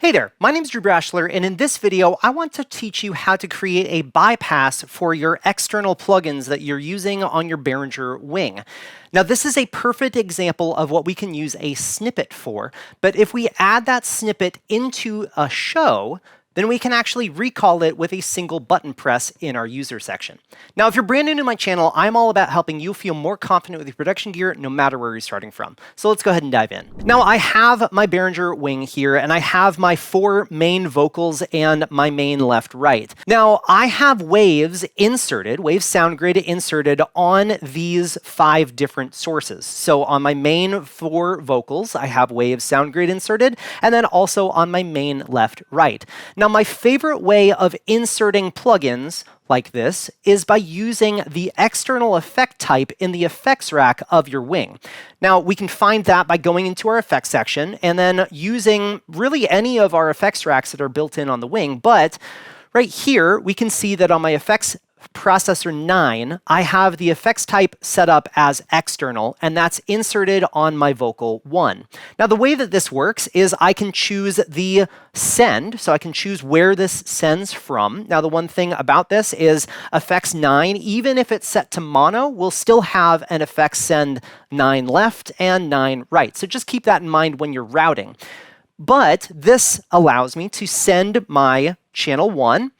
Hey there, my name is Drew Brashler, and in this video, I want to teach you how to create a bypass for your external plugins that you're using on your Behringer WING. Now, this is a perfect example of what we can use a snippet for, but if we add that snippet into a show, then we can actually recall it with a single button press in our user section. Now, if you're brand new to my channel, I'm all about helping you feel more confident with your production gear no matter where you're starting from. So let's go ahead and dive in. Now, I have my Behringer WING here, and I have my 4 main vocals and my main left-right. Now, I have waves inserted, Waves SoundGrid inserted on these 5 different sources. So on my main 4 vocals, I have Waves SoundGrid inserted, and then also on my main left-right. Now, my favorite way of inserting plugins like this is by using the external effect type in the effects rack of your WING. Now, we can find that by going into our effects section and then using really any of our effects racks that are built in on the WING. But right here, we can see that on my effects processor 9, I have the effects type set up as external, and that's inserted on my vocal 1. Now, the way that this works is I can choose the send, so I can choose where this sends from. Now, the one thing about this is effects 9, even if it's set to mono, will still have an effects send 9 left and 9 right. So just keep that in mind when you're routing. But this allows me to send my channel 1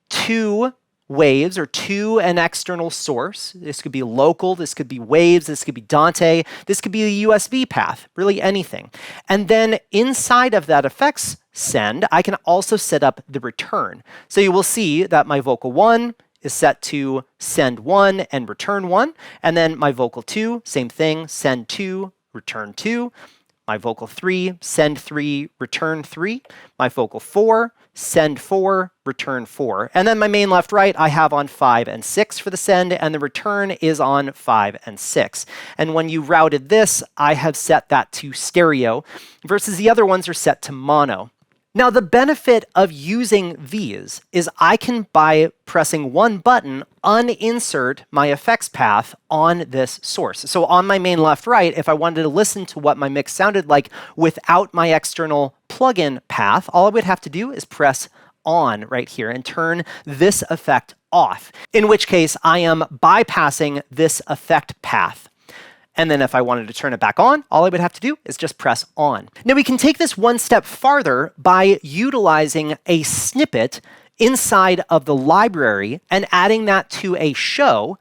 to waves or to an external source. This could be local, this could be waves, this could be Dante, this could be a USB path, really anything. And then inside of that effects send, I can also set up the return. So you will see that my vocal 1 is set to send 1 and return 1. And then my vocal 2, same thing, send 2, return 2. My vocal 3, send 3, return 3. My vocal 4, send 4, return 4. And then my main left-right I have on 5 and 6 for the send, and the return is on 5 and 6. And when you routed this, I have set that to stereo, versus the other ones are set to mono. Now, the benefit of using these is I can, by pressing one button, uninsert my effects path on this source. So on my main left-right, if I wanted to listen to what my mix sounded like without my external plugin path, all I would have to do is press on right here and turn this effect off, in which case I am bypassing this effect path. And then if I wanted to turn it back on, all I would have to do is just press on. Now, we can take this one step farther by utilizing a snippet inside of the library and adding that to a show.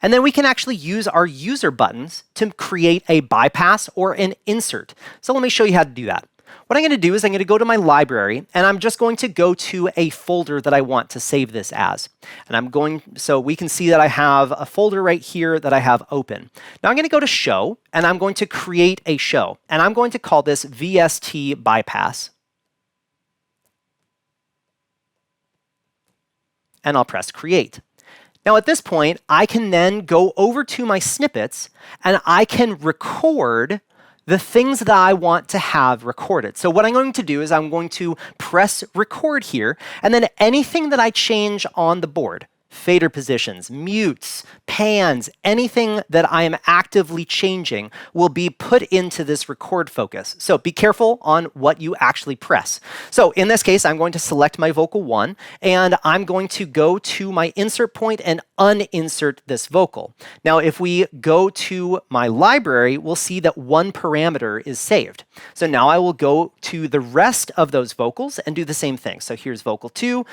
And then we can actually use our user buttons to create a bypass or an insert. So let me show you how to do that. What I'm going to do is I'm going to go to my library, and I'm just going to go to a folder that I want to save this as. And so we can see that I have a folder right here that I have open. Now I'm going to go to show, and I'm going to create a show. And I'm going to call this VST bypass. And I'll press create. Now at this point, I can then go over to my snippets, and I can record the things that I want to have recorded. So what I'm going to do is I'm going to press record here, and then anything that I change on the board, fader positions, mutes, pans, anything that I am actively changing will be put into this record focus. So be careful on what you actually press. So in this case, I'm going to select my vocal 1, and I'm going to go to my insert point and uninsert this vocal. Now, if we go to my library, we'll see that 1 parameter is saved. So now I will go to the rest of those vocals and do the same thing. So here's vocal 2,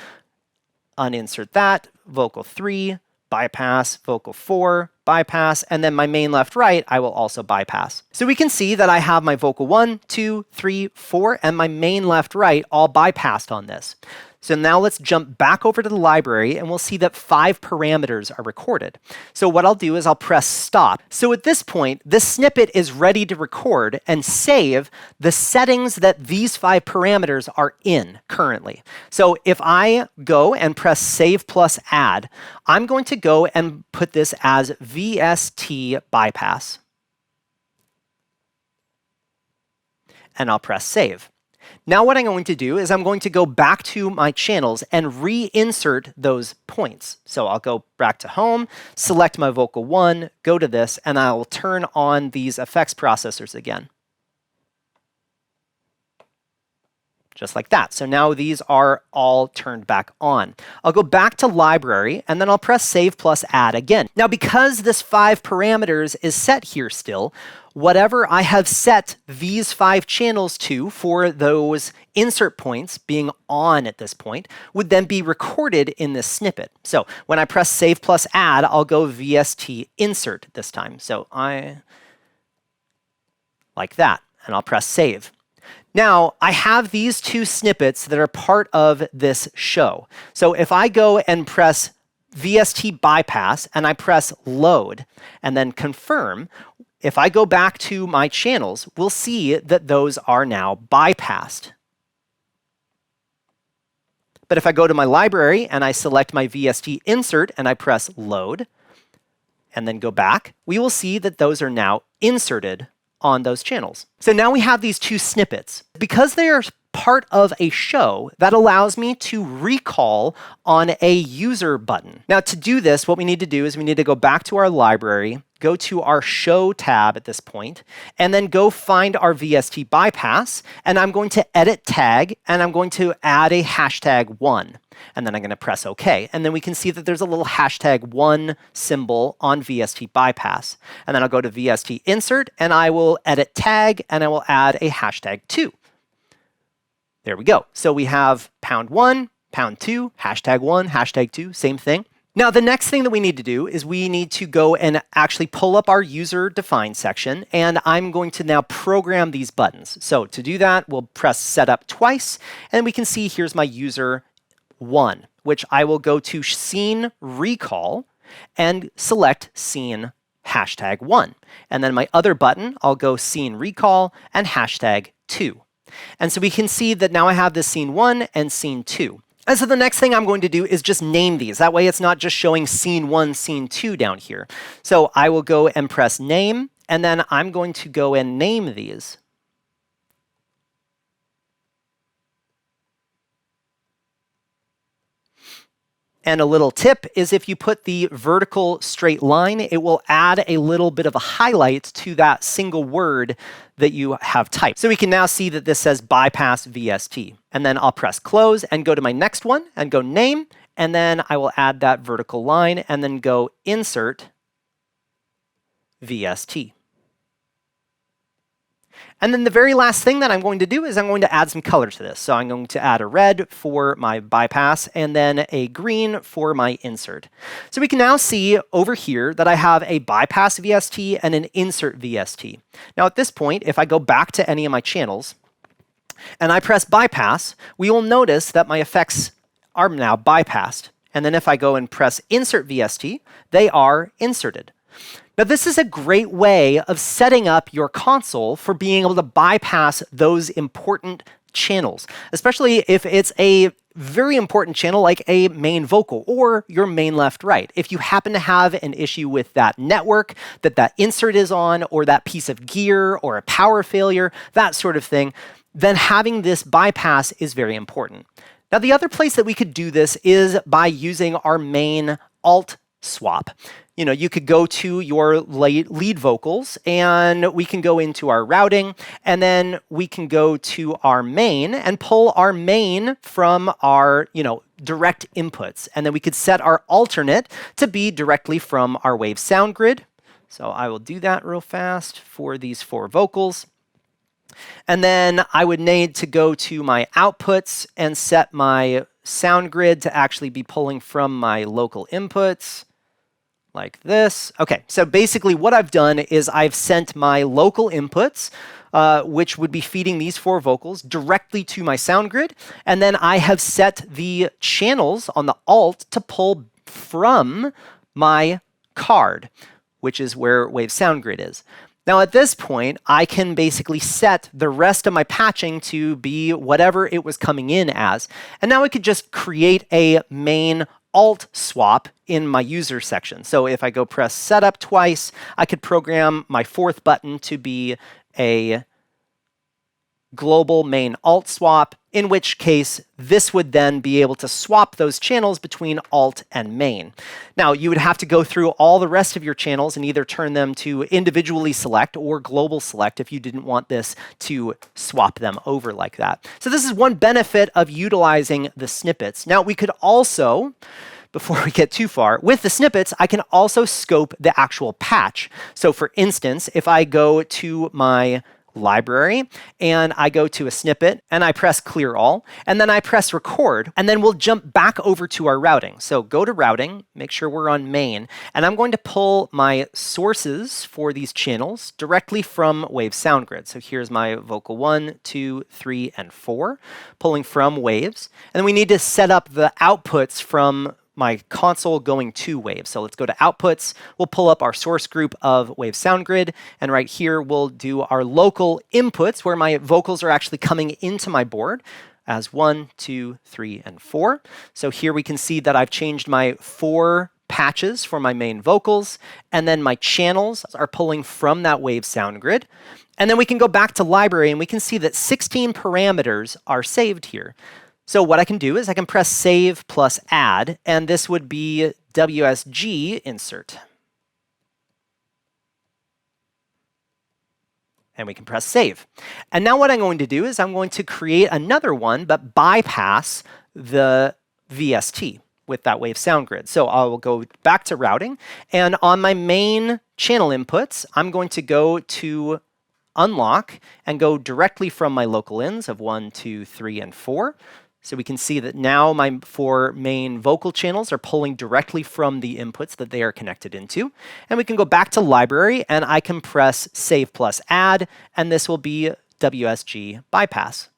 uninsert that, vocal 3, bypass, vocal 4, bypass, and then my main left-right I will also bypass. So we can see that I have my vocal 1, 2, 3, 4, and my main left-right all bypassed on this. So now let's jump back over to the library, and we'll see that 5 parameters are recorded. So what I'll do is I'll press stop. So at this point, this snippet is ready to record and save the settings that these 5 parameters are in currently. So if I go and press save plus add, I'm going to go and put this as VST bypass. And I'll press save. Now what I'm going to do is I'm going to go back to my channels and reinsert those points. So I'll go back to home, select my vocal 1, go to this, and I'll turn on these effects processors again. just like that. So now these are all turned back on. I'll go back to library and then I'll press save plus add again. Now, because this 5 parameters is set here still, whatever I have set these 5 channels to for those insert points being on at this point would then be recorded in this snippet. So when I press save plus add, I'll go VST insert this time. So like that, and I'll press save. Now, I have these 2 snippets that are part of this show. So if I go and press VST bypass and I press load and then confirm, if I go back to my channels, we'll see that those are now bypassed. But if I go to my library and I select my VST insert and I press load and then go back, we will see that those are now inserted on those channels. So now we have these 2 snippets. Because they are part of a show, that allows me to recall on a user button. Now to do this, what we need to do is we need to go back to our library, go to our show tab at this point, and then go find our VST bypass, and I'm going to edit tag, and I'm going to add a #1. And then I'm going to press OK. And then we can see that there's a little #1 symbol on VST bypass. And then I'll go to VST insert, and I will edit tag, and I will add a #2. There we go. So we have #1, #2, #1, #2, same thing. Now, the next thing that we need to do is we need to go and actually pull up our user defined section, and I'm going to now program these buttons. So to do that, we'll press setup twice, and we can see here's my user 1, which I will go to scene recall and select scene #1. And then my other button, I'll go scene recall and #2. And so we can see that now I have this scene 1 and scene 2. And so the next thing I'm going to do is just name these. That way it's not just showing scene 1, scene 2 down here. So I will go and press name, and then I'm going to go and name these. And a little tip is if you put the vertical straight line, it will add a little bit of a highlight to that single word that you have typed. So we can now see that this says bypass VST. And then I'll press close and go to my next one and go name. And then I will add that vertical line and then go insert VST. And then the very last thing that I'm going to do is I'm going to add some color to this. So I'm going to add a red for my bypass and then a green for my insert. So we can now see over here that I have a bypass VST and an insert VST. Now at this point, if I go back to any of my channels and I press bypass, we will notice that my effects are now bypassed. And then if I go and press insert VST, they are inserted. Now, this is a great way of setting up your console for being able to bypass those important channels, especially if it's a very important channel like a main vocal or your main left-right. If you happen to have an issue with that network that insert is on, or that piece of gear, or a power failure, that sort of thing, then having this bypass is very important. Now, the other place that we could do this is by using our main alt swap. You know, you could go to your lead vocals and we can go into our routing, and then we can go to our main and pull our main from our, direct inputs. And then we could set our alternate to be directly from our wave SoundGrid. So I will do that real fast for these 4 vocals. And then I would need to go to my outputs and set my SoundGrid to actually be pulling from my local inputs. Like this. Okay, so basically what I've done is I've sent my local inputs, which would be feeding these 4 vocals, directly to my SoundGrid, and then I have set the channels on the alt to pull from my card, which is where wave SoundGrid is. Now at this point, I can basically set the rest of my patching to be whatever it was coming in as, and now I could just create a main alt swap in my user section. So if I go press setup twice, I could program my 4th button to be a global main alt swap, in which case this would then be able to swap those channels between alt and main. Now, you would have to go through all the rest of your channels and either turn them to individually select or global select if you didn't want this to swap them over like that. So this is one benefit of utilizing the snippets. Now, we could also, before we get too far, with the snippets, I can also scope the actual patch. So for instance, if I go to my library and I go to a snippet and I press clear all and then I press record, and then we'll jump back over to our routing. So go to routing, make sure we're on main, and I'm going to pull my sources for these channels directly from Wave SoundGrid. So here's my vocal 1, 2, 3, and 4, pulling from waves. And then we need to set up the outputs from my console going to Wave. So let's go to outputs. We'll pull up our source group of Wave SoundGrid. And right here, we'll do our local inputs where my vocals are actually coming into my board as 1, 2, 3, and 4. So here we can see that I've changed my 4 patches for my main vocals. And then my channels are pulling from that Wave SoundGrid. And then we can go back to library and we can see that 16 parameters are saved here. So what I can do is I can press save plus add, and this would be WSG insert. And we can press save. And now what I'm going to do is I'm going to create another one, but bypass the VST with that Wave SoundGrid. So I will go back to routing, and on my main channel inputs, I'm going to go to unlock and go directly from my local ins of 1, 2, 3, and 4. So we can see that now my 4 main vocal channels are pulling directly from the inputs that they are connected into. And we can go back to library and I can press save plus add, and this will be WSG bypass.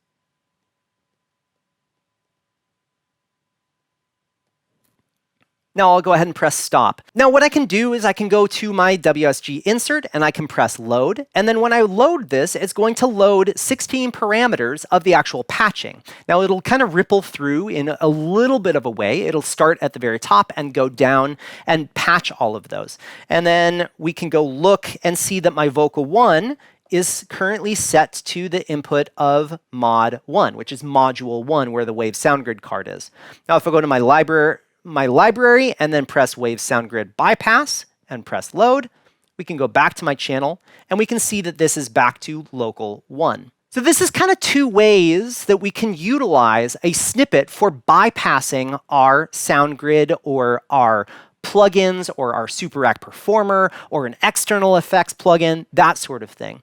Now I'll go ahead and press stop. Now what I can do is I can go to my WSG insert and I can press load. And then when I load this, it's going to load 16 parameters of the actual patching. Now it'll kind of ripple through in a little bit of a way. It'll start at the very top and go down and patch all of those. And then we can go look and see that my vocal 1 is currently set to the input of mod 1, which is module 1, where the Wave SoundGrid card is. Now if I go to my library and then press Wave SoundGrid bypass and press load, we can go back to my channel and we can see that this is back to local 1. So this is kind of 2 ways that we can utilize a snippet for bypassing our SoundGrid or our plugins or our SuperRack Performer or an external effects plugin, that sort of thing.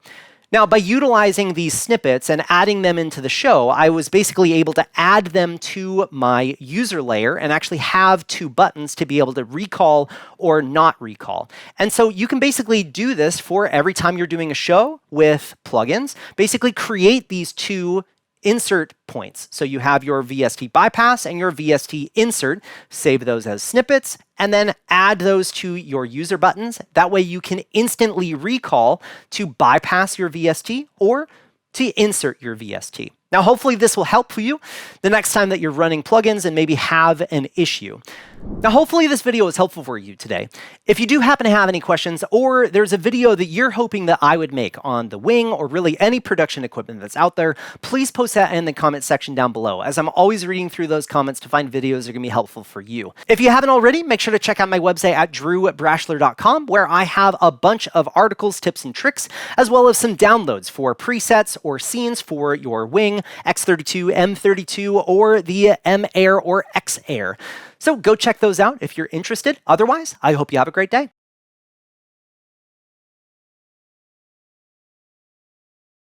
Now, by utilizing these snippets and adding them into the show, I was basically able to add them to my user layer and actually have 2 buttons to be able to recall or not recall. And so you can basically do this for every time you're doing a show with plugins. Basically create these 2 insert points. So you have your VST bypass and your VST insert, save those as snippets, and then add those to your user buttons. That way you can instantly recall to bypass your VST or to insert your VST. Now, hopefully this will help you the next time that you're running plugins and maybe have an issue. Now, hopefully this video was helpful for you today. If you do happen to have any questions, or there's a video that you're hoping that I would make on the Wing or really any production equipment that's out there, please post that in the comment section down below, as I'm always reading through those comments to find videos that are gonna be helpful for you. If you haven't already, make sure to check out my website at drewbrashler.com, where I have a bunch of articles, tips, and tricks, as well as some downloads for presets or scenes for your Wing, X32, M32, or the M Air or X Air. So go check those out if you're interested. Otherwise, I hope you have a great day.